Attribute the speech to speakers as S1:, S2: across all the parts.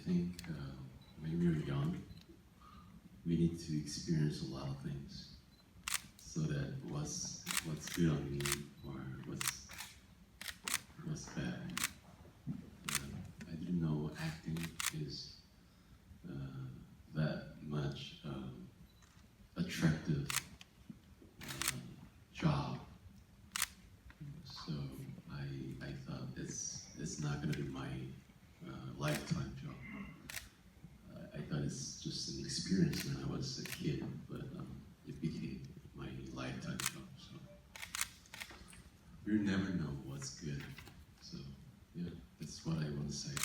S1: think when we're young, we need to experience a lot of things so that what's good on me or what's bad. I didn't know acting is that much attractive job. So I thought it's not gonna be my lifetime job. I thought it's just an experience when I was a kid, but it became my lifetime job. So you never know what's good. So yeah, that's what I want to say.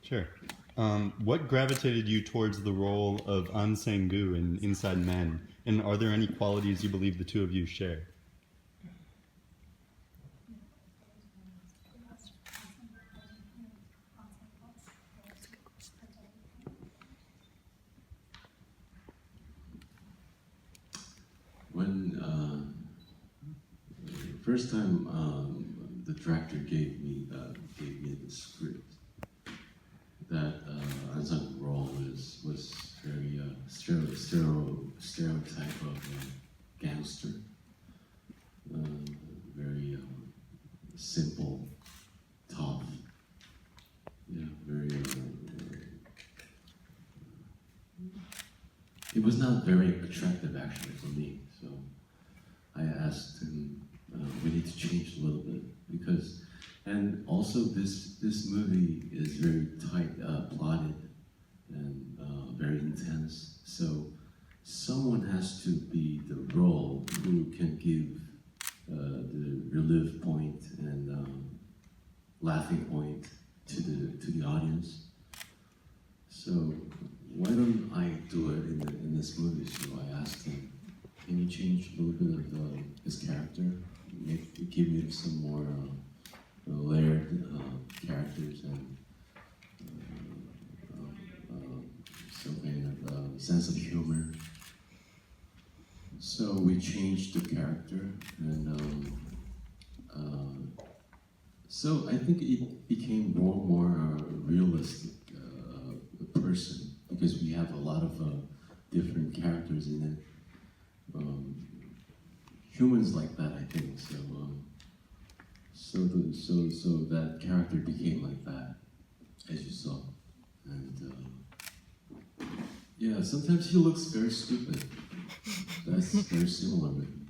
S2: Sure. What gravitated you towards the role of An Sang-gu in Inside Men? And are there any qualities you believe the two of you share?
S1: When first time the director gave me the script, that An role was very stereotype of gangster, very simple, tough, yeah, very. It was not very attractive actually for me, so I asked him, we need to change a little bit because, and also this movie is very tight, plotted, and very intense. So someone has to be the role who can give the relief point and laughing point to the audience. So why don't I do it in this movie? So I asked him, can you change a little bit of his character, give him some more layered characters and some kind of sense of humor. So we changed the character, and so I think it became more realistic person because we have a lot of different characters in it. Humans like that, I think. So, so that character became like that, as you saw, and yeah. Sometimes he looks very stupid. That's very similar with him.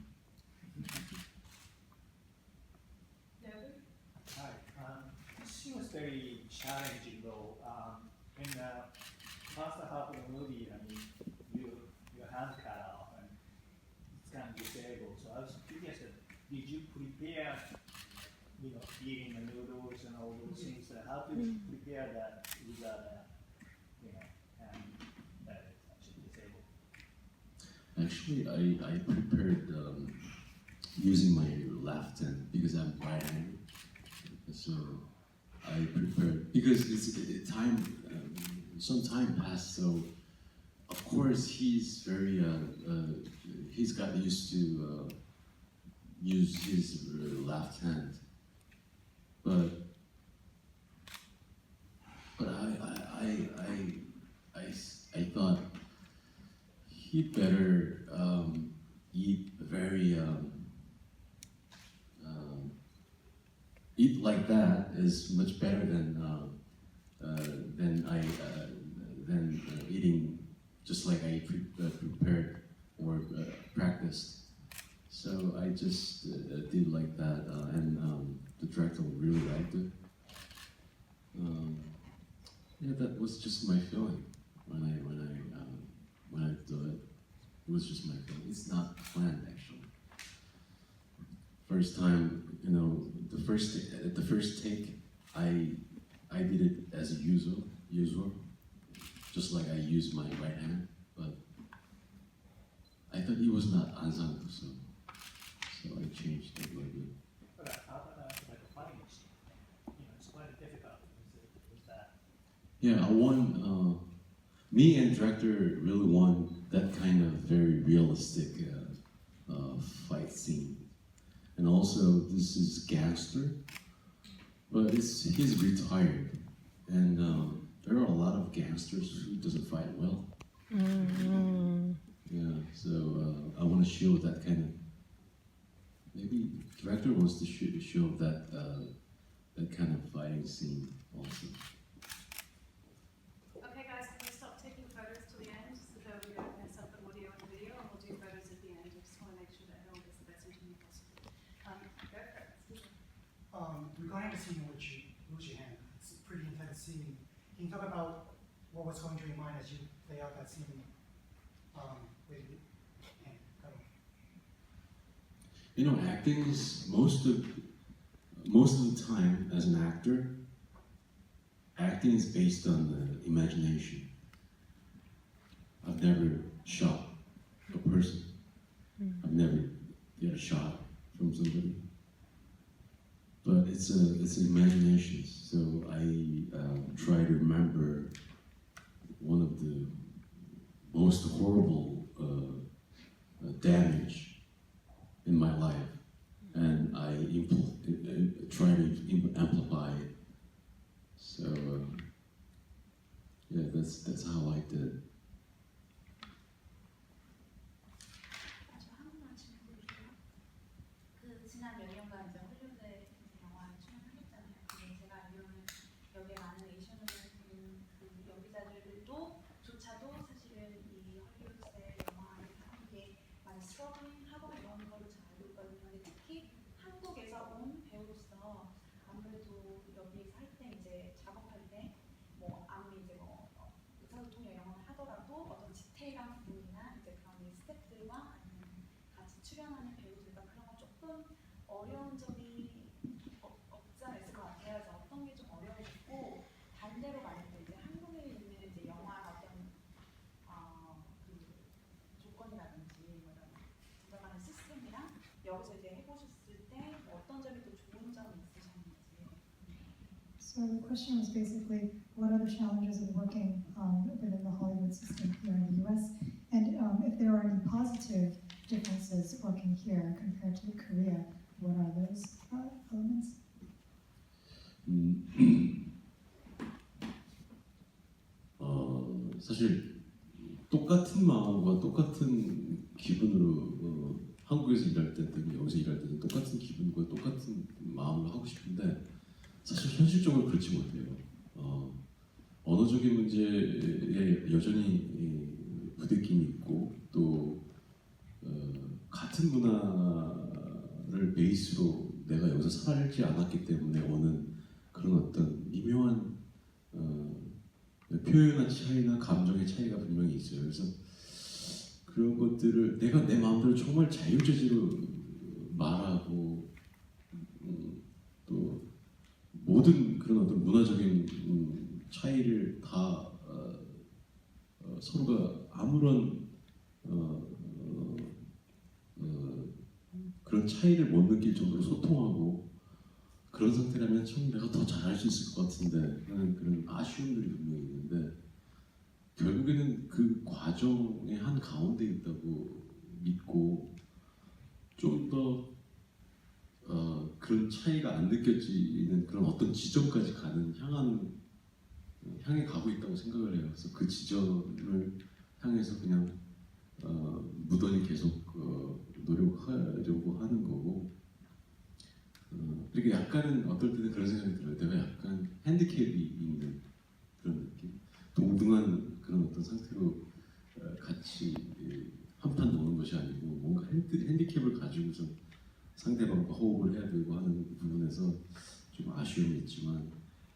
S3: Hi. This was very challenging though. In the first half of the movie, I mean, your hand cut off and it's kind of disabled. So I was curious, did you prepare, eating the noodles and all those things? How did you prepare that without, hand that is actually disabled?
S1: Actually, I prepared using my left hand because I'm right-handed. So I prepared because it's time. Some time passed, so of course he's very he's got used to use his left hand, but I thought he better eat very eat like that is much better than eating just like I prepared or practiced. So I just did like that, and the director really liked it. Yeah, that was just my feeling when I do it. It was just my feeling. It's not planned actually. First time, the first take, I did it as usual, just like I used my right hand, but I thought he was not An Sang-gu, so I changed it a little bit.
S3: But how about like a fighting scene? It's quite difficult. Is that?
S1: Yeah, I want, me and director really want that kind of very realistic fight scene. And also, this is gangster. but he's retired, and there are a lot of gangsters who doesn't fight well. Yeah, so I want to show that kind of. Maybe director wants to show that that kind of fighting scene also.
S4: Okay, guys, can we stop taking photos till the end so that we don't mess up the audio and the video, and we'll do photos at the end. I just want to make sure that everyone gets the best interview possible. Go for it. Excuse me.
S5: Regarding the scene in which you lose your hand, it's a pretty intense scene. Can you talk about what was going through your mind as you play out that scene with your hand?
S1: You know, acting is most of the time as an actor. Acting is based on the imagination. I've never shot a person. I've never get a shot from somebody. But it's imagination. So I try to remember one of the most horrible damage in my life, and I try to amplify it. So yeah, that's how I did it.
S6: 저 한국말 질문드릴게요. 그 지난 몇 년간 이제 헐리우드에 영화에 출연하셨잖아요. 근데 제가 알기로는 여기에 많은 에이션을 보는 그 연기자들도 조차도 사실은 이 헐리우드의 영화를 하는 게 많이 스트러글링하고 이런 거를 잘 알고 있거든요. 근데 특히 한국에서 온 배우로서 아무래도 여기에서 할 때 이제 작업할 때 뭐 아무리 이제 뭐 의사소통이나 이런 걸 하더라도 어떤 디테일한 부분이나 이제 그런 스태프들과 같이 출연하는 배우들과 그런 건 조금 어려운 점이 없지 않아 있을 것 같아요. 그래서 어떤 게 좀 어려우셨고 반대로 만약에 이제 한국에 있는 이제 영화 어떤 그 조건이라든지 뭐 이런 들어가는 시스템이랑 여기서 이제 해보셨을 때 어떤 점이 더 좋은 점이 있으셨는지.
S7: So the question was basically, what are the challenges of working within the Hollywood system here in the U.S. and if there are any positive differences working here compared to Korea, what are those elements?
S1: 사실 똑같은 마음과 똑같은 기분으로 한국에서 일할 때든 여기서 일할 때든 똑같은 기분과 똑같은 마음으로 하고 싶은데 사실 현실적으로 그렇지 못해요. 언어적인 문제에 여전히 부대낌이 있고 또 같은 문화를 베이스로 내가 여기서 살지 않았기 때문에 오는 그런 어떤 미묘한 표현의 차이나 감정의 차이가 분명히 있어요. 그래서 그런 것들을 내가 내 마음대로 정말 자유자재로 말하고 또 모든 그런 어떤 문화적인 차이를 다 서로가 아무런 그런 차이를 못 느낄 정도로 소통하고 그런 상태라면 참 내가 더 잘할 수 있을 것 같은데 하는 그런 아쉬움들이 분명히 있는데 결국에는 그 과정의 한 가운데 있다고 믿고 좀 더 그런 차이가 안 느껴지는 그런 어떤 지점까지 향해 가고 있다고 생각을 해요. 그래서 그 지점을 향해서 그냥 무던히 계속 노력하려고 하는 거고 그리고 약간은 어떨 때는 그런 생각이 들어요. 내가 약간 핸디캡이 있는 그런 느낌, 동등한 그런 어떤 상태로 같이 한판 노는 것이 아니고 뭔가 핸디캡을 가지고서 상대방과 호흡을 해야 되고 하는 부분에서 좀 아쉬움이 있지만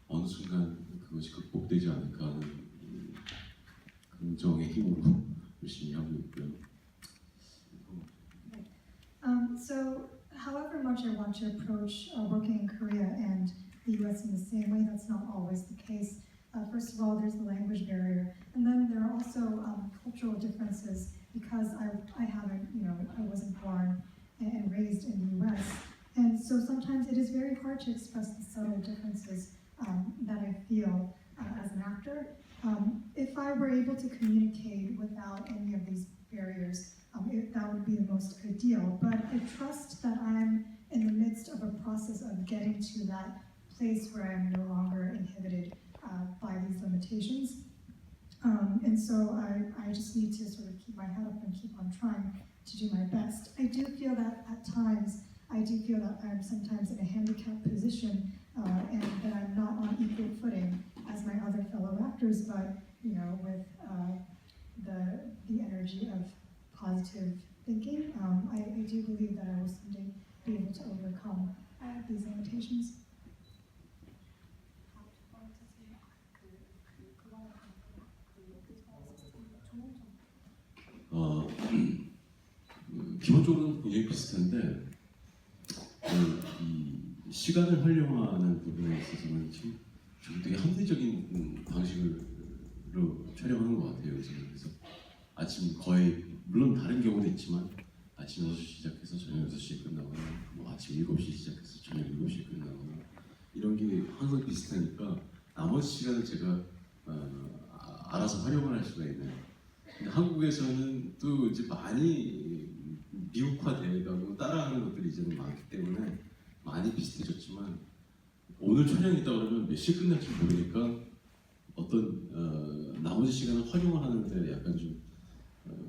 S1: 어느 순간 그것이 극복되지 않을까 하는 긍정의 힘으로 열심히 하고 있고요.
S7: So however much I want to approach working in Korea and the US in the same way, that's not always the case. First of all, there's the language barrier, and then there are also cultural differences because I haven't, I wasn't born and raised in the US. And so sometimes it is very hard to express the subtle differences that I feel as an actor. If I were able to communicate without any of these barriers, that would be the most ideal. But I trust that I'm in the midst of a process of getting to that place where I'm no longer inhibited by these limitations. And so I just need to sort of keep my head up and keep on trying to do my best. I do feel that at times, I'm sometimes in a handicapped position and that I'm not on equal footing as my other fellow actors, but with the energy of positive thinking, I do believe that I will someday be able to overcome these limitations.
S1: 기본적으로는 굉장히 비슷한데 이 시간을 활용하는 부분에 있어서는 지금 되게 합리적인 방식으로 촬영하는 것 같아요. 지금 그래서 아침 거의 물론 다른 경우도 있지만 아침 6시 시작해서 저녁 6시에 끝나거나 뭐 아침 7시 시작해서 저녁 7시에 끝나거나 이런 게 항상 비슷하니까 나머지 시간을 제가 알아서 활용을 할 수가 있네요. 근데 한국에서는 또 이제 많이 미국화되고 따라하는 것들이 이제는 많기 때문에 많이 비슷해졌지만 오늘 촬영이 있다 그러면 몇 시에 끝날지 모르니까 어떤 나머지 시간을 활용을 하는데 약간 좀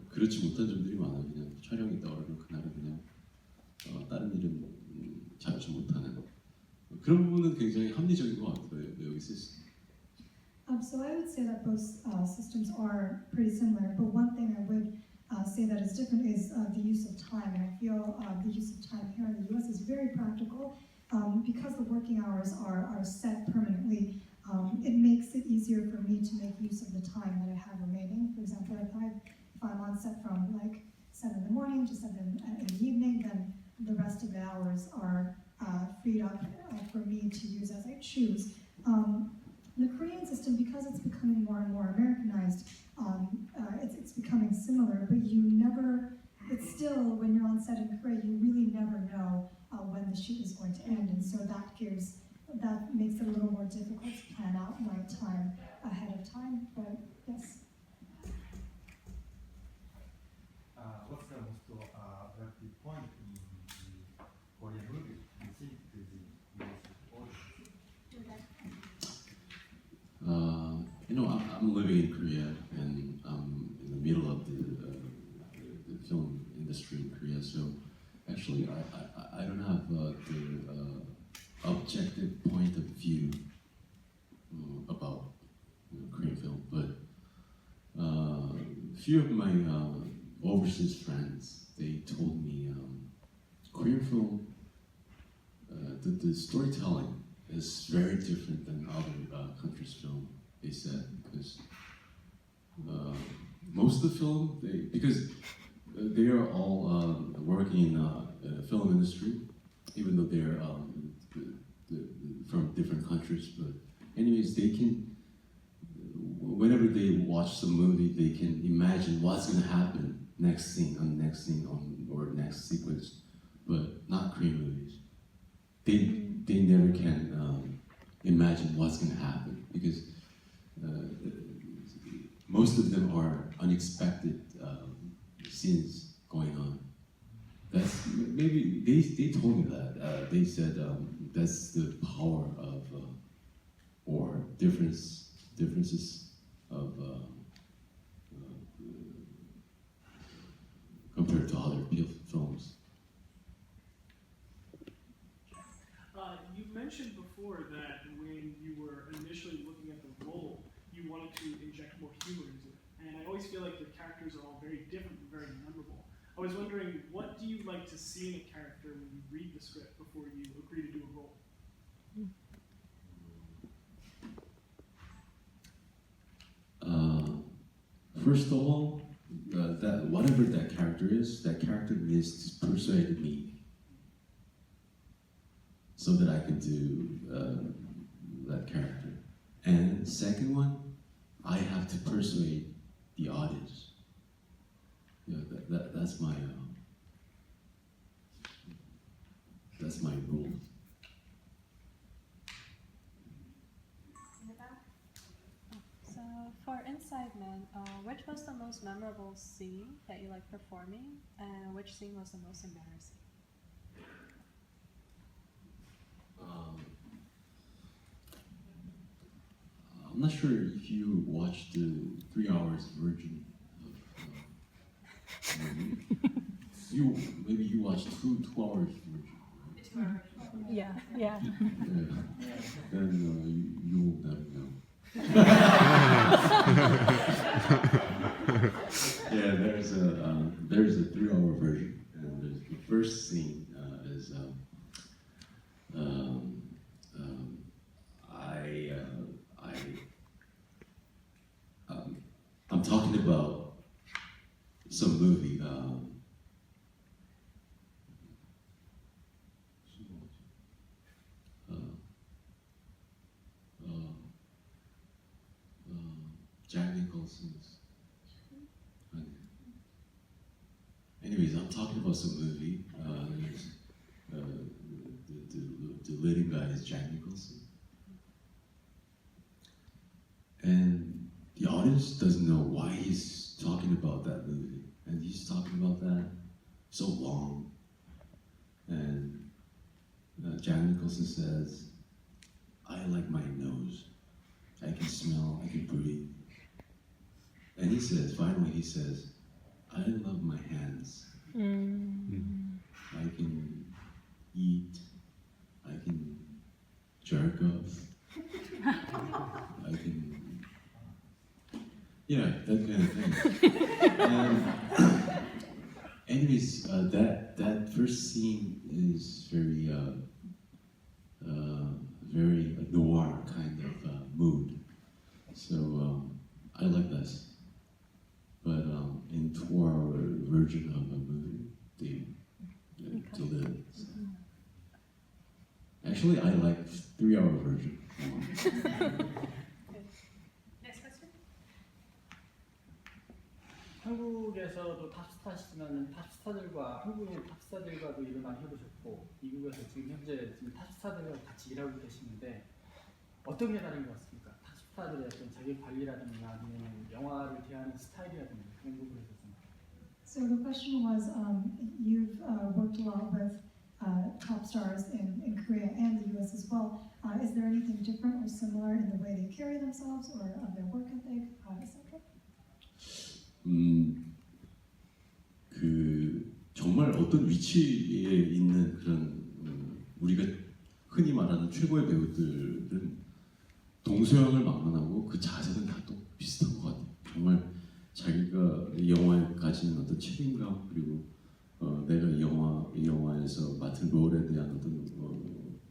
S1: 그렇지 못한 점들이 많아요. 그냥 촬영이 있다 그러면 그날은 그냥 다른 일은 잡지 못하는 그런 부분은 굉장히 합리적인 것 같아요. 여기 있을
S7: So I would say that both systems are pretty similar, but one thing I would say that is different is the use of time. And I feel the use of time here in the US is very practical because the working hours are set permanently. It makes it easier for me to make use of the time that I have remaining. For example, if I'm on set from like 7 in the morning to 7 in the evening, then the rest of the hours are freed up for me to use as I choose. The Korean system, because it's becoming more and more Americanized, it's becoming similar, but it's still, when you're on set in Korea, you really never know when the shoot is going to end, and so that makes it a little more difficult to plan out my time ahead of time, but yes.
S8: What's the most attractive point in the Korean movie you think to the US audience?
S1: I'm living in Korea and I'm in the middle of the film industry in Korea, so actually I don't have the objective point of view about Korean film, but a few of my overseas friends, they told me Korean film, the storytelling is very different than other countries' film. They said because most of the film, because they are all working in the film industry, even though they're from different countries. But anyways, they can, whenever they watch some movie, they can imagine what's going to happen next scene, or next sequence. But not Korean movies. They never can imagine what's going to happen because most of them are unexpected scenes going on. That's maybe they told me that they said that's the power of or differences of compared to other films.
S9: You mentioned before that when you were initially looking at the role, you wanted to inject more humor into it. And I always feel like the characters are all very different and very memorable. I was wondering, what do you like to see in a character when you read the script before you agree to do a role?
S1: First of all, that whatever that character is, that character needs to persuade me so that I can do that character. And second one, I have to persuade the audience. Yeah, that's my rule.
S4: So for Inside Man, which was the most memorable scene that you liked performing, and which scene was the most embarrassing?
S1: I'm not sure if you watched the 3 hours version of movie. Maybe you watched 2 hours version.
S10: Yeah, yeah.
S1: Then you will never know. Yeah, there's a 3 hour version, and the first scene is I'm talking about some movie. Jack Nicholson's. Anyways, I'm talking about some movie. The leading guy is Jack Nicholson, and the audience doesn't know why he's talking about that movie, and he's talking about that so long. And Jack Nicholson says, "I like my nose. I can smell. I can breathe." And finally he says, "I love my hands. I can eat. I can jerk off. I can, yeah, that kind of thing." Anyways, that first scene is very noir kind of mood. So I like that. But in 2 hour version of a movie, they deliver. Actually, I like 3 hour version.
S4: Next question?
S3: 한국에서도 탑스타시지만 탑스타들과 한국인 탑스타들과도 일을 많이 해보셨고 미국에서 지금 현재 탑스타들과 같이 일하고 계시는데 어떤 게 다른 것 같습니까? 탑스타들의 어떤 자기 관리라든가 아니면 영화를 대하는 스타일이라든가 그런 부분에서 좀.
S7: So the question was, you've worked a lot with top stars in Korea and the US as well. Is there anything different or similar in the way they carry themselves or of their work ethic, etc.?
S1: 정말 어떤 위치에 있는 그런 우리가 흔히 말하는 최고의 배우들은 동서양을 막론하고 그 자세는 다 또 비슷한 것 같아요. 정말 자기가 이 영화에 가진 어떤 책임감 그리고 내가 이 영화에서 맡은 롤에 대한 어떤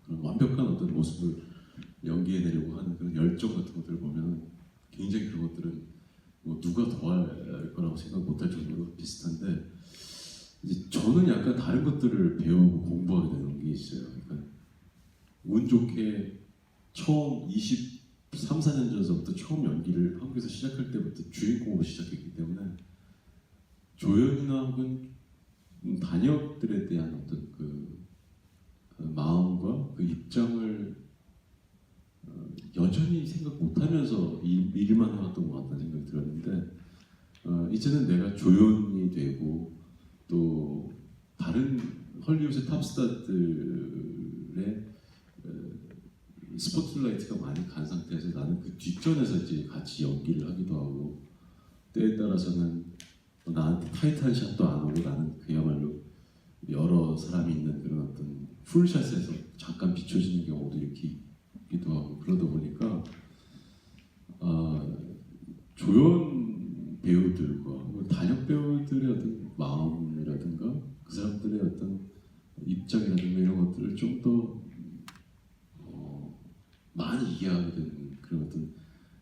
S1: 그런 완벽한 어떤 모습을 연기해내려고 하는 그런 열정 같은 것들을 보면 굉장히 그런 것들은 뭐 누가 더할 거라고 생각 못할 정도로 비슷한데 이제 저는 약간 다른 것들을 배우고 공부하게 되는 게 있어요. 그러니까 운 좋게 처음 23, 4년 전서부터 처음 연기를 한국에서 시작할 때부터 주인공으로 시작했기 때문에 조연이나 혹은 단역들에 대한 어떤 그 마음과 그 입장을 여전히 생각 못하면서 일만 해왔던 것 같다는 생각이 들었는데 이제는 내가 조연이 되고 또 다른 헐리우드 탑스타들의 스포트라이트가 많이 간 상태에서 나는 그 뒷전에서 이제 같이 연기를 하기도 하고 때에 따라서는 나한테 타이트한 샷도 안 오고 나는 그야말로 여러 사람이 있는 그런 어떤 풀샷에서 잠깐 비춰지는 경우도 이렇게 있기도 하고 그러다 보니까 조연 배우들과 혹은 단역 배우들의 어떤 마음이라든가 그 사람들의 어떤 입장이라든가 이런 것들을 좀 더 많이 이해하게 되는 그런 어떤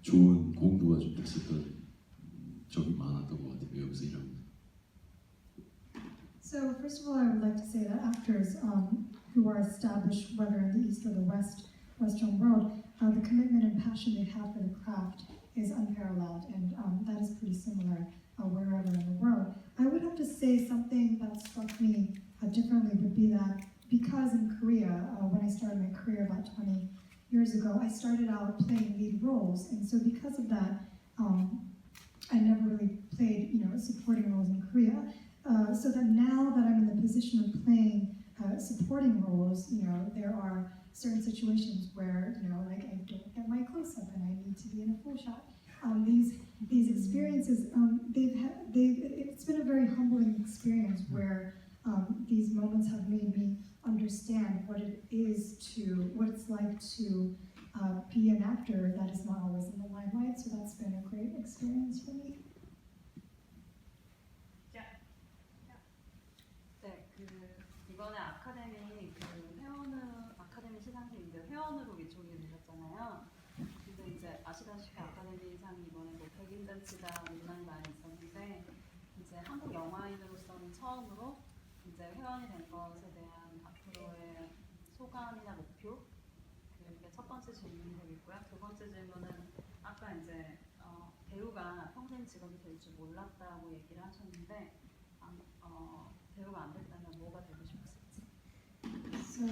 S1: 좋은 공부가 좀 됐었던 적이 많았던 것 같아요. 여기서 일하면서.
S7: So first of all, I would like to say that actors who are established, whether in the East or the Western world, the commitment and passion they have for the craft is unparalleled, and that is pretty similar wherever in the world. I would have to say something that struck me differently would be that because in Korea, when I started my career about 20 years ago, I started out playing lead roles, and so because of that, I never really played, supporting roles in Korea. So that now that I'm in the position of playing supporting roles, there are certain situations where, like I don't get my close-up and I need to be in a full shot. These experiences, it's been a very humbling experience where these moments have made me understand what it's like to be an actor that is not always in the limelight. So that's been a great experience for me.
S10: 네, 이번에 아카데미 시상식인데 회원으로 위촉이 되셨잖아요. 근데 이제 아시다시피 아카데미상이 이번에 뭐 백인잔치다 논란이 많이 있었는데 이제 한국 영화인으로서는 처음으로 이제 회원이 된 것에 대한 앞으로의 소감이나 목표, 그게 첫 번째 질문이 되겠고요. 두 번째 질문은 아까 이제 배우가 평생 직업이 될 줄 몰랐다고 얘기를 하셨는데 배우가 안 됐다면 뭐가 되고 싶으실지?
S7: So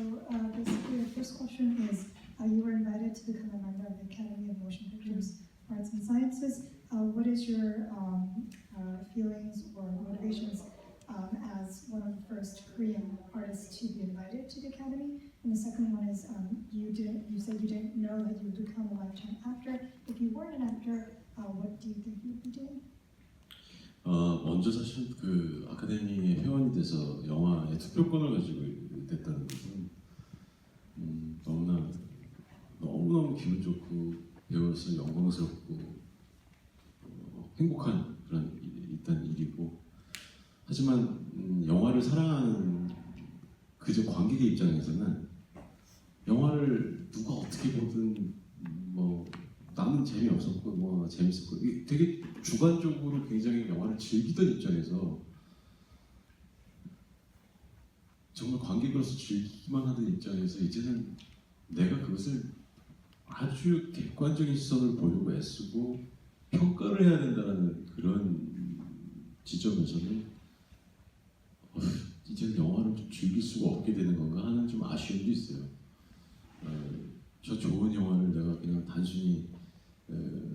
S7: basically, the first question is, you were invited to become a member of the Academy of Motion Pictures, Arts and Sciences. What is your feelings or motivations as one of the first Korean artists to be invited to the Academy? And the second one is, you said you didn't know that you would become a lifetime actor. If you weren't an actor, what do you think you would be doing?
S1: 먼저 사실 그 아카데미 회원이 돼서 영화의 투표권을 가지고 됐다는 것은 너무너무 기분 좋고 배우로서 영광스럽고 행복한 그런 일단 일이고, 하지만 영화를 사랑하는 그저 관객의 입장에서는 영화를 누가 어떻게 보든 나는 재미없었고 재밌었고, 되게 주관적으로 굉장히 영화를 즐기던 입장에서 정말 관객으로서 즐기기만 하던 입장에서 이제는 내가 그것을 아주 객관적인 시선을 보려고 애쓰고 평가를 해야 된다는 그런 지점에서는 이제는 영화를 좀 즐길 수가 없게 되는 건가 하는 좀 아쉬움도 있어요. 저 좋은 영화를 내가 그냥 단순히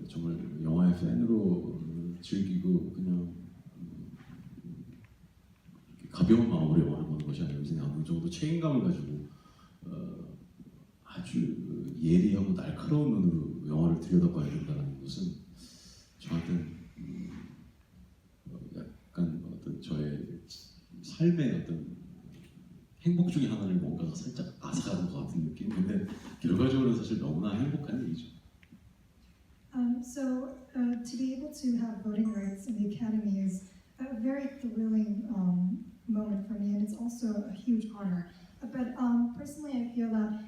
S1: 정말 영화의 팬으로 즐기고 그냥 가벼운 마음으로 영화를 보는 것이 아니라 이제 어느 정도 책임감을 가지고 아주 예리하고 날카로운 눈으로 영화를 들여다봐야 된다는 것은 저한테는 약간 어떤 저의 삶의 어떤 행복 중에 하나를 뭔가가 살짝 앗아가는 것 같은 느낌. 근데 결과적으로는 사실 너무나 행복한 일이죠.
S7: So to be able to have voting rights in the Academy is a very thrilling moment for me, and it's also a huge honor. But personally, I feel that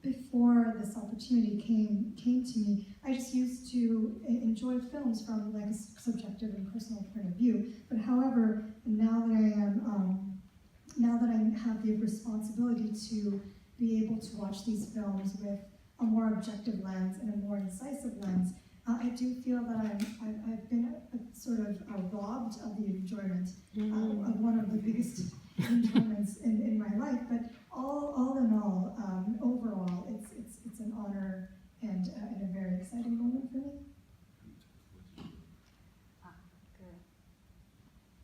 S7: before this opportunity came to me, I just used to enjoy films from like a subjective and personal point of view. But however, now that I have the responsibility to be able to watch these films with a more objective lens and a more incisive lens, I do feel that I've been sort of robbed of the enjoyment of one of the biggest enjoyments in my life. But all in all, overall, it's an honor and a very exciting moment for me.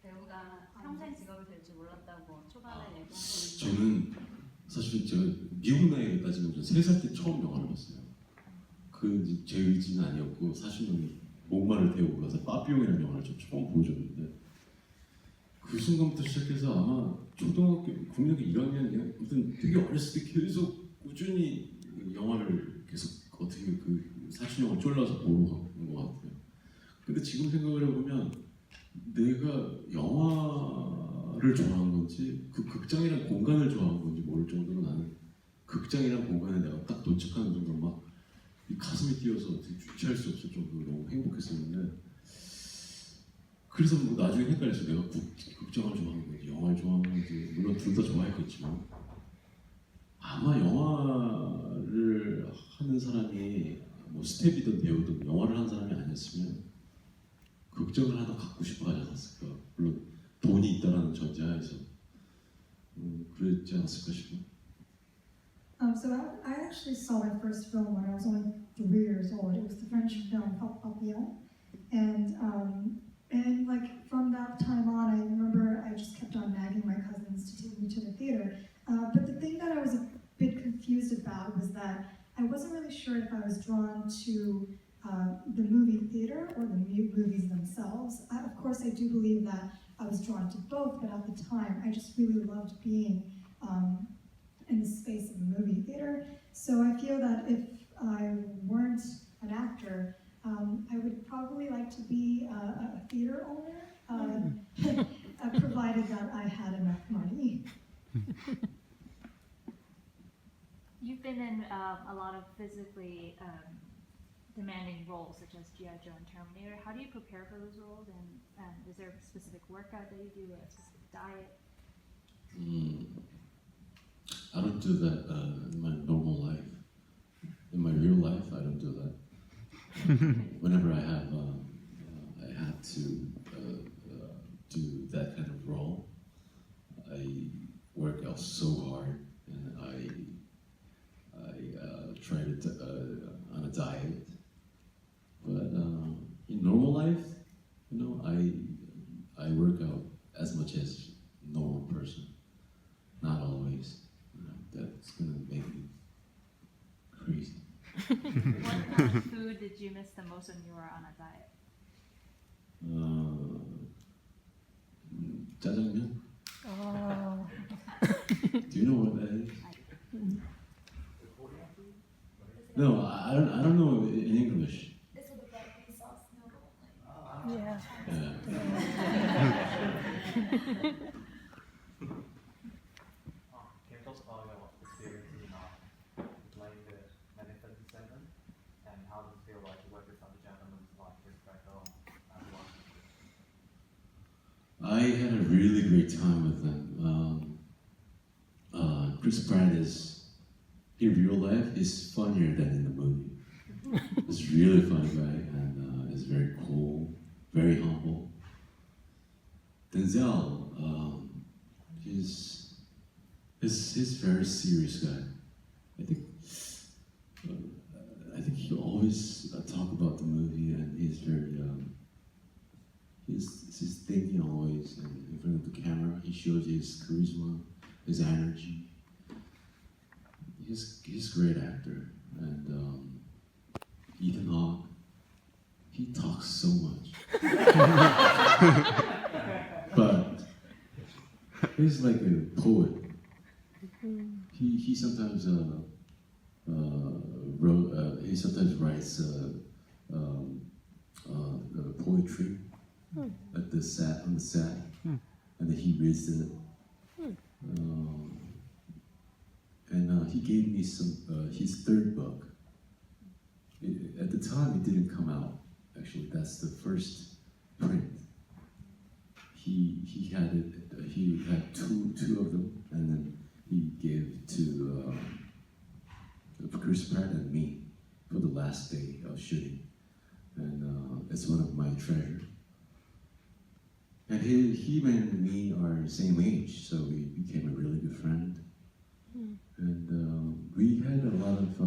S10: 배우가 평생 직업이 될 줄 몰랐다고 초반에 얘기하셨는데
S1: 저는 사실 제가 미국 나이로 따지면 3살 때 처음 영화를 봤어요. 그 제 의지는 아니었고 사실은 목마를 태우고 가서 빠삐용이라는 영화를 좀 처음 보여줬는데, 그 순간부터 시작해서 아마 초등학교 국민학교 1학년 아무튼 되게 어렸을 때 계속 꾸준히 영화를 계속 어떻게 그 사춘영을 쫄라서 보러 가는 것 같아요. 근데 지금 생각을 해보면 내가 영화를 좋아하는 건지 그 극장이란 공간을 좋아하는 건지 모를 정도로 나는 극장이란 공간에 내가 딱 도착하는 정도로 막 가슴이 뛰어서 어떻게 주체할 수 없을 정도로 너무 행복했었는데, 그래서 나중에 헷갈렸어요. 내가 극장을 좋아하는 건지 영화를 좋아하는 건지. 물론 둘 다 좋아했겠지만 아마 영화를 하는 사람이 스텝이든 배우든 영화를 하는 사람이 아니었으면 극장을 하나 갖고 싶어 하지 않았을까. 물론 돈이 있다라는 전제하에서 그랬지 않았을까 싶어요.
S7: So I actually saw my first film when I was only 3 years old. It was the French film Papillon, and like from that time on, I remember I just kept on nagging my cousins to take me to the theater. drawn to the movie theater or the movies themselves. Of course, I do believe that I was drawn to both, but at the time, I just really loved being in the space of a movie theater. So I feel that if I weren't an actor, I would probably like to be a theater owner, provided that I had enough money.
S6: You've been in a lot of physically demanding roles, such as G.I. Joe and Terminator. How do you prepare for those roles, and is there a specific workout that you do, or a specific diet?
S1: I don't do that in my normal life. In my real life, I don't do that. Whenever I have to do that kind of role, I work out so hard, and I try to on a diet. But in normal life, you know, I work out as much as a normal person. Not always. You know, that's gonna make me crazy.
S6: What kind of food did you miss the most when you were on a diet?
S1: Jajangmyeon?
S7: Oh.
S1: Do you know what that is? No, I don't know in English.
S6: This is the barbecue sauce noodle.
S7: Yeah.
S8: Can you talk about your experience in playing the 1937 and how does it feel like to work with other gentlemen like this back home as well?
S1: I had a really great time with them. Chris Pratt in real life is funnier than in the movie. He's really funny guy, and is very cool, very humble. Denzel, he's very serious guy. I think he always talk about the movie, and he's very he's thinking always in front of the camera. He shows his charisma, his energy. He's a great actor, and Ethan Hawke, he talks so much, but he's like a poet. He sometimes he sometimes writes poetry at the set on the set, and then he reads it. And he gave me his third book. At the time, it didn't come out. Actually, that's the first print. He had it. He had two of them, and then he gave to Chris Pratt and me for the last day of shooting, and it's one of my treasures. And he and me are the same age, so we became a really good friend. And we had a lot of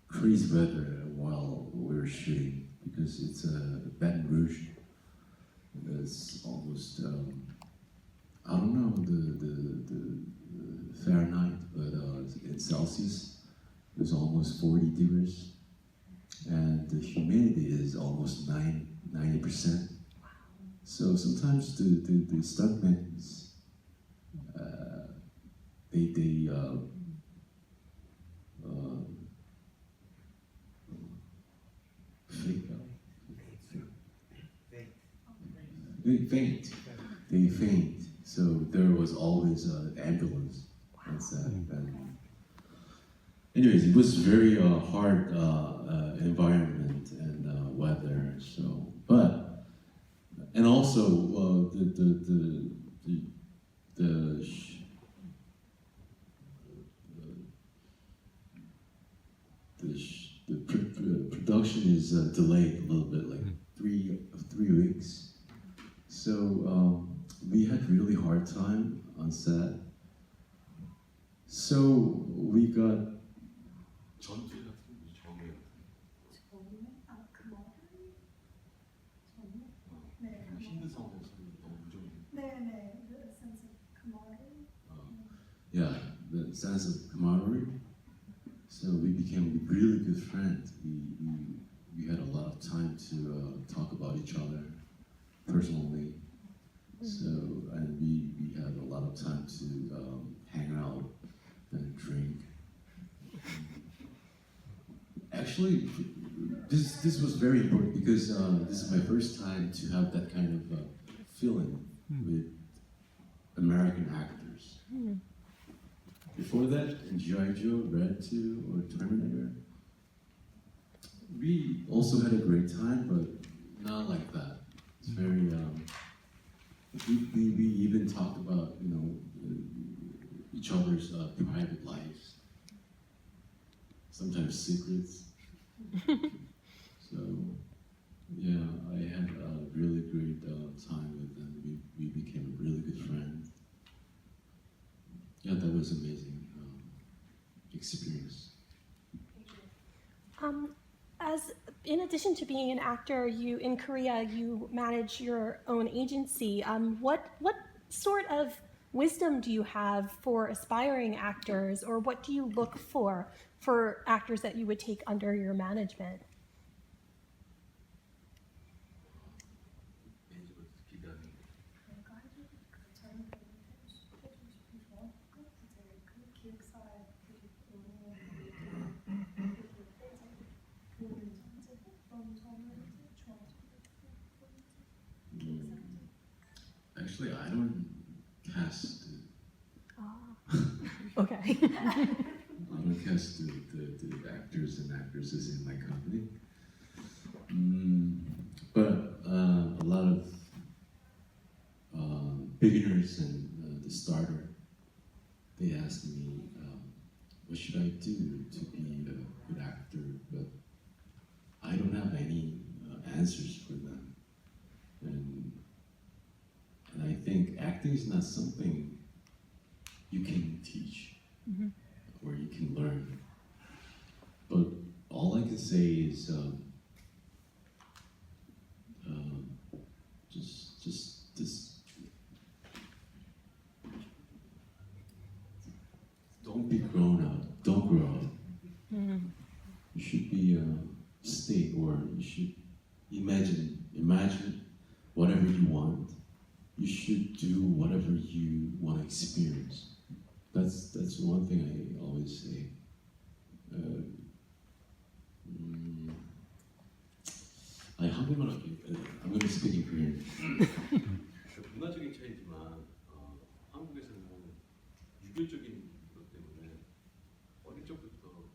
S1: crazy weather while we were shooting, because it's Baton Rouge. It's almost I don't know the Fahrenheit, but in Celsius, it's almost 40 degrees, and the humidity is almost 90%. So sometimes the stuntmen, they faint. So there was always an ambulance on set. And anyways, it was very hard environment and weather. So, but and also the production is delayed a little bit, like 3 weeks. So we had really hard time on set. So we got yeah, the sense of camaraderie. So we became really good friends. We had a lot of time to talk about each other personally. So, and we had a lot of time to hang out and drink. Actually, this was very important because this is my first time to have that kind of feeling with American actors. Before that, in G.I. Joe, Red 2, or Terminator, we also had a great time, but not like that. It's very, we even talked about, each other's private lives, sometimes secrets. So, yeah, I had a really great time with them. We became really good friends. Yeah, that was amazing experience.
S11: As in addition to being an actor, you in Korea you manage your own agency. What sort of wisdom do you have for aspiring actors, or what do you look for actors that you would take under your management?
S1: Actually, I don't cast.
S11: Okay.
S1: I don't cast the actors and actresses in my company. But a lot of beginners and the starter, they ask me, what should I do to be a good actor? But I don't have any answers for them. And I think acting is not something you can teach or you can learn. But all I can say is just don't be grown up. Don't grow up. You should be stay, or you should imagine whatever you want. You should do whatever you want to experience. That's one thing I always say. I'm going to speak in Korean. 문화적인 차이지만 한국에서는 유교적인 것 때문에 어릴 적부터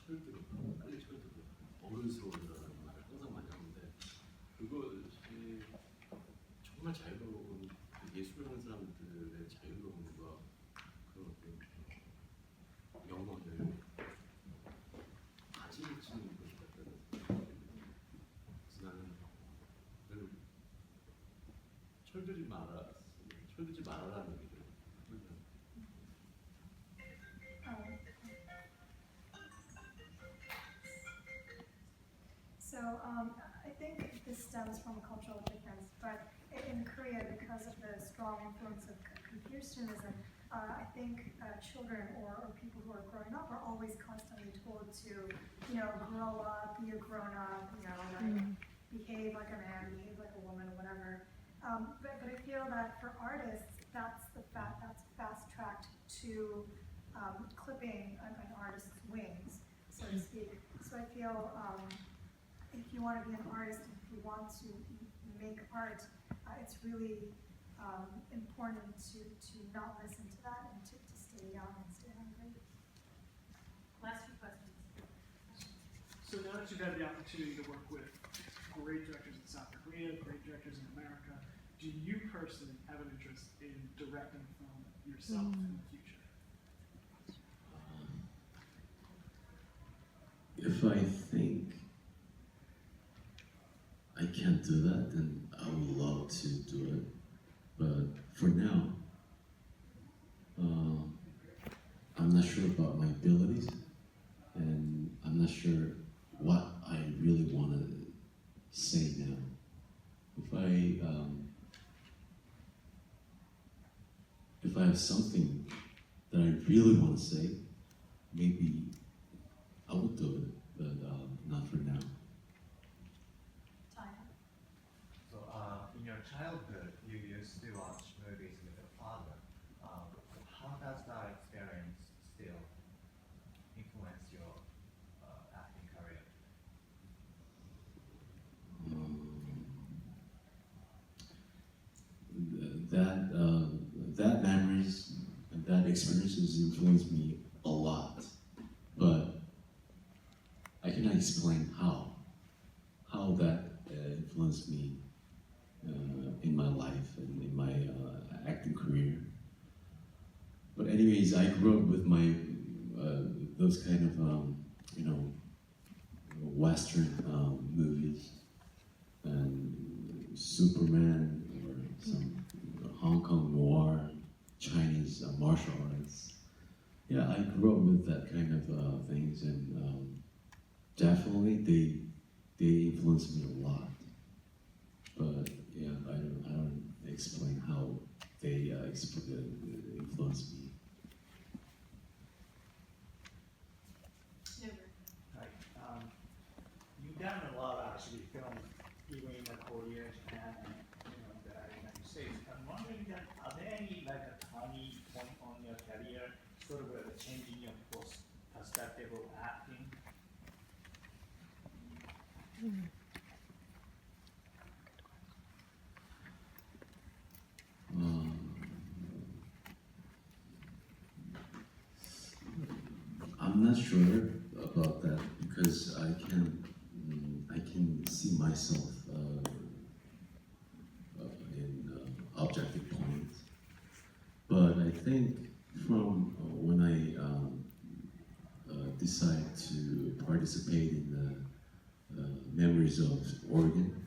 S1: 철들어, 빨리 철들어, 어른스러워라는 말을 항상 많이 하는데 그것이 정말 자유로운 예술을 하는 사람들의 자유로움과 그런 어떤 영혼을 가지치는 것이 같다는 생각이 듭니다. 그래서 나는 철들지 말아라는 얘기를 항상.
S7: So I think this stems from a cultural difference, but in Korea, because of the strong influence of Confucianism, I think children or people who are growing up are always constantly told to, grow up, be a grown up, behave like a man, behave like a woman, whatever. But I feel that for artists, that's fast-tracked to clipping an artist's wings, so to speak. So I feel if you want to be an artist, if you want to make art, it's really important to not listen to that and to stay young and stay hungry.
S4: Last few questions.
S9: So now that you've had the opportunity to work with great directors in South Korea, great directors in America, do you personally have an interest in directing a film yourself in the future?
S1: If I think I can't do that, then I would love to do it. But for now, I'm not sure about my abilities, and I'm not sure what I really want to say now. If I have something that I really want to say, maybe I would do it, but not for now.
S8: So, in your childhood, you used to watch movies with your father. How does that experience still influence your acting career?
S1: That memories and that experiences influenced me a lot, but I cannot explain how that influenced me in my life and in my acting career. But anyways, I grew up with my those kind of Western movies and Superman or some Hong Kong noir, Chinese martial arts. Yeah, I grew up with that kind of things, and definitely they influenced me a lot. But yeah, I don't explain how they influenced me.
S3: Right. You've done a lot actually films, even in Korea, Japan, and the United States. I'm wondering that are there any like a turning point on your career, sort of a change in your perspective of acting?
S1: I'm not sure about that because I can see myself in objective points. But I think from when I decide to participate in the memories of Oregon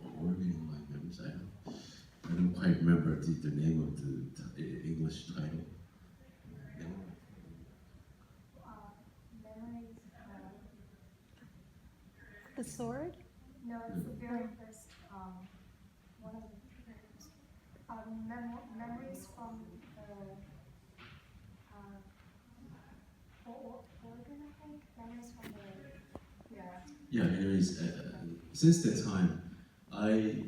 S1: in my memories, I don't quite remember the name of the English title.
S7: Memories.
S11: The sword?
S7: No, it's the very first, one of the very first. Memories from Oregon, I think. Memories from the, yeah.
S1: Yeah. Anyways, since that time, I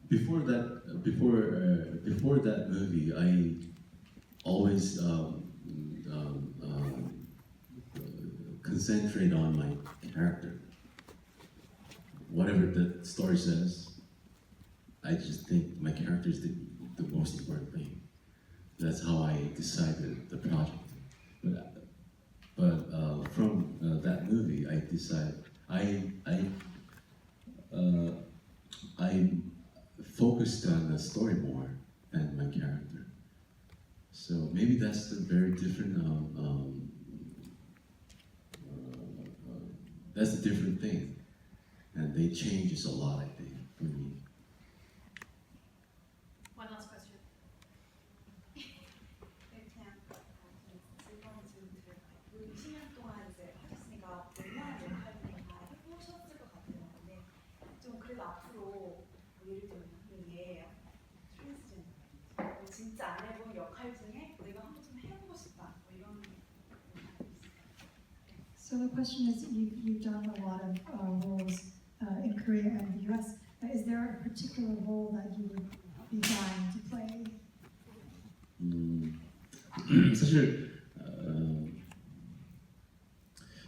S1: before that movie, I always concentrate on my character. Whatever the story says, I just think my character is the most important thing. That's how I decided the project. But from that movie, I decided I focused on the story more than my character. So maybe that's the very different. That's a different thing, and they changes a lot. I think for me.
S4: One last question.
S6: 그냥 즐거운 질문 드릴까요? 20년 동안 이제 하셨으니까 웬만한 역할들을 다 해보셨을 것 같은데 좀 그래도 앞으로 뭐 예를 들면 이게 트랜스젠더 진짜 안 해본 역할 중에 내가 한번 좀 해보고 싶다 뭐 이런 역할이 있어요.
S7: So the question is, you've done a lot of roles in Korea and the US. Is there a particular role that you would be dying to play?
S1: 사실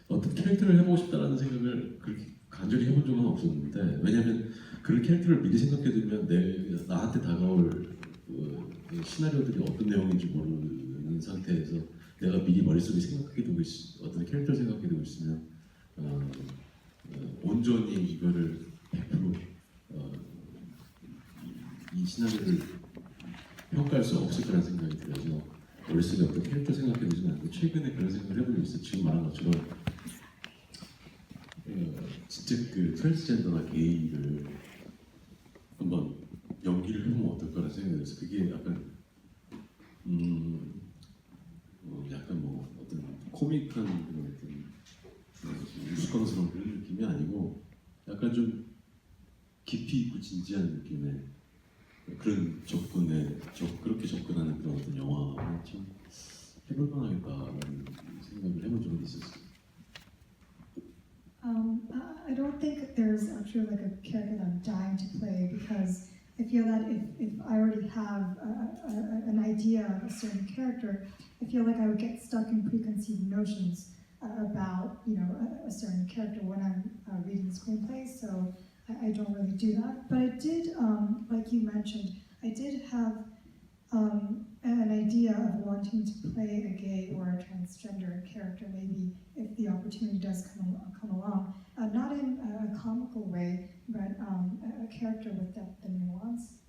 S1: 어떤 캐릭터를 해보고 싶다라는 생각을 그렇게 간절히 해본 적은 없었는데, 왜냐하면 그 캐릭터를 미리 생각해두면 나한테 다가올 시나리오들이 어떤 내용인지 모르는 상태에서 내가 미리 머릿속에 생각하게 되고 어떤 캐릭터를 생각하게 되고 있으면 온전히 이거를 100% 이 시나리오를 평가할 수 없을 거라는 생각이 들어서 머릿속에 어떤 캐릭터 생각해두지는 않고 최근에 그런 생각을 해보고 있어요. 지금 말한 것처럼 진짜 그 트랜스젠더나 게이를 한번 연기를 해보면 어떨까라는 생각이 들어서 그게 약간 약간 뭐 어떤 코믹한 그런 어떤 우스꽝스러운 그런 느낌이 아니고 약간 좀 깊이 있고 진지한 느낌의 그런 그렇게 접근하는 그런 어떤 영화를 좀 해볼 만하겠다라는 생각을 해본 적이 있었어요.
S7: I don't think there's actually like a character that I'm dying to play because I feel that if I already have an idea of a certain character, I feel like I would get stuck in preconceived notions about a certain character when I'm reading the screenplay. So I don't really do that. But I did, like you mentioned, I did have an idea of wanting to play a gay or a transgender character, maybe if the opportunity does come along. Not in a comical way, but a character with depth and nuance.